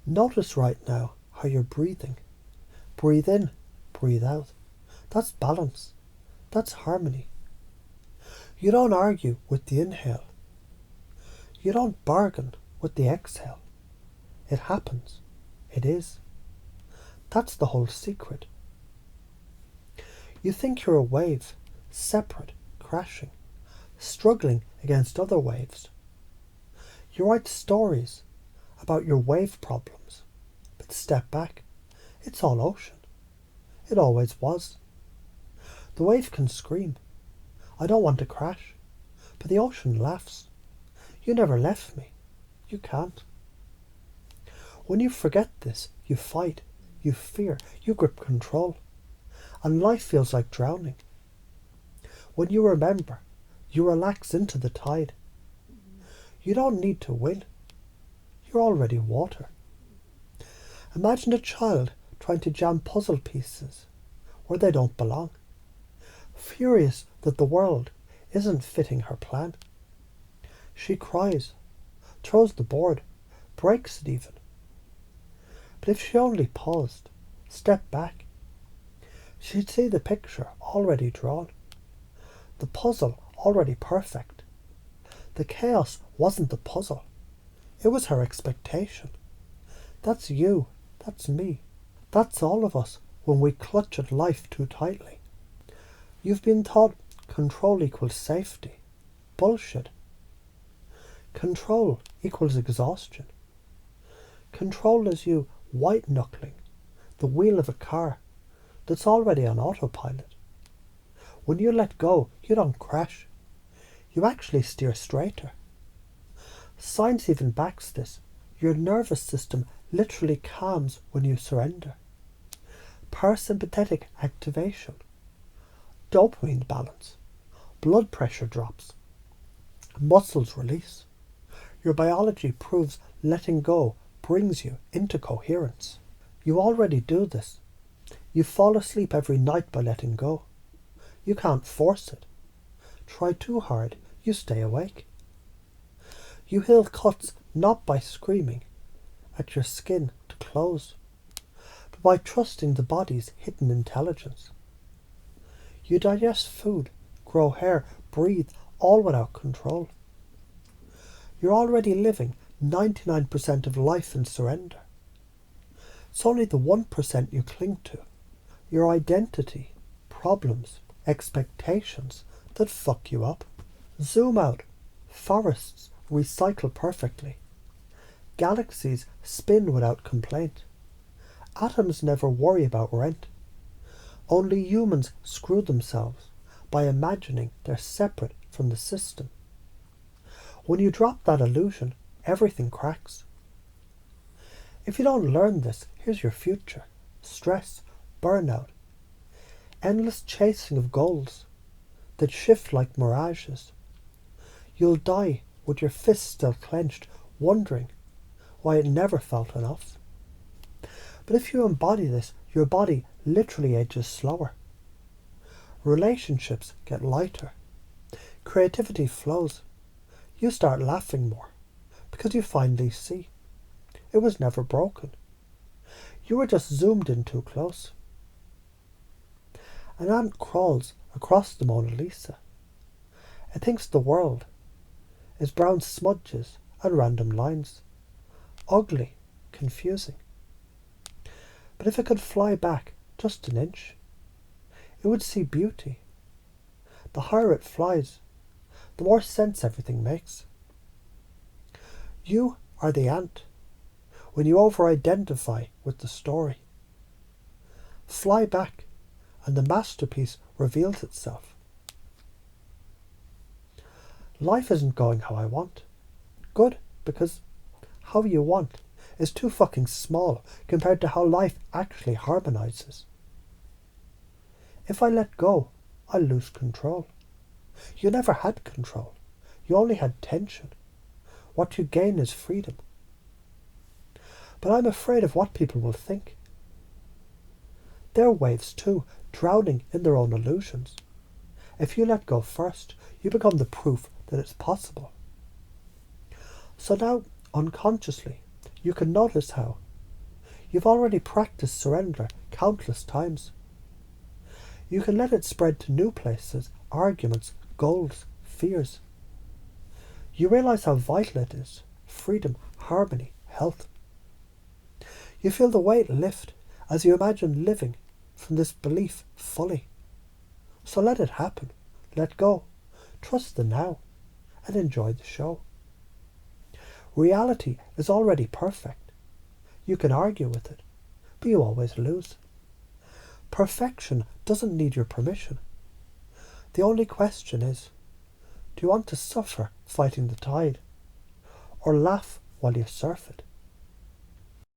Notice right now how you're breathing. Breathe in, breathe out. That's balance. That's harmony. You don't argue with the inhale. You don't bargain with the exhale. It happens. It is. That's the whole secret. You think you're a wave, separate, crashing, struggling against other waves. You write stories about your wave problems, but step back. It's all ocean. It always was. The wave can scream, I don't want to crash, but the ocean laughs. You never left me. You can't. When you forget this, you fight, you fear, you grip control, and life feels like drowning. When you remember, you relax into the tide. You don't need to win. You're already water. Imagine a child trying to jam puzzle pieces where they don't belong, furious that the world isn't fitting her plan. She cries, throws the board, breaks it even. But if she only paused, stepped back, she'd see the picture already drawn, the puzzle already perfect. The chaos wasn't the puzzle, it was her expectation. That's you, that's me, that's all of us when we clutch at life too tightly. You've been taught control equals safety. Bullshit. Control equals exhaustion. Control is you white-knuckling the wheel of a car that's already on autopilot. When you let go, you don't crash. You actually steer straighter. Science even backs this. Your nervous system literally calms when you surrender. Parasympathetic activation. Dopamine balance. Blood pressure drops. Muscles release. Your biology proves letting go brings you into coherence. You already do this. You fall asleep every night by letting go. You can't force it. Try too hard, you stay awake. You heal cuts not by screaming at your skin to close, but by trusting the body's hidden intelligence. You digest food, grow hair, breathe, all without control. You're already living 99% of life in surrender. It's only the 1% you cling to, your identity, problems, expectations, that fuck you up. Zoom out. Forests recycle perfectly. Galaxies spin without complaint. Atoms never worry about rent. Only humans screw themselves by imagining they're separate from the system. When you drop that illusion, everything cracks. If you don't learn this, here's your future. Stress, burnout, endless chasing of goals that shift like mirages. You'll die with your fists still clenched, wondering why it never felt enough. But if you embody this, your body literally ages slower. Relationships get lighter. Creativity flows. You start laughing more because you finally see it was never broken. You were just zoomed in too close. An ant crawls across the Mona Lisa. It thinks the world is brown smudges and random lines. Ugly, confusing. But if it could fly back just an inch, it would see beauty. The higher it flies, the more sense everything makes. You are the ant when you over-identify with the story. Fly back and the masterpiece reveals itself. Life isn't going how I want. Good, because how you want is too fucking small compared to how life actually harmonizes. If I let go, I'll lose control. You never had control. You only had tension. What you gain is freedom. But I'm afraid of what people will think. They're waves too, drowning in their own illusions. If you let go first, you become the proof that it's possible. So now, unconsciously, you can notice how You've already practiced surrender countless times. You can let it spread to new places, arguments, goals, fears. You realise how vital it is. Freedom, harmony, health. You feel the weight lift as you imagine living from this belief fully. So let it happen. Let go. Trust the now. And enjoy the show. Reality is already perfect. You can argue with it, but you always lose. Perfection doesn't need your permission. The only question is, do you want to suffer fighting the tide, or laugh while you surf it?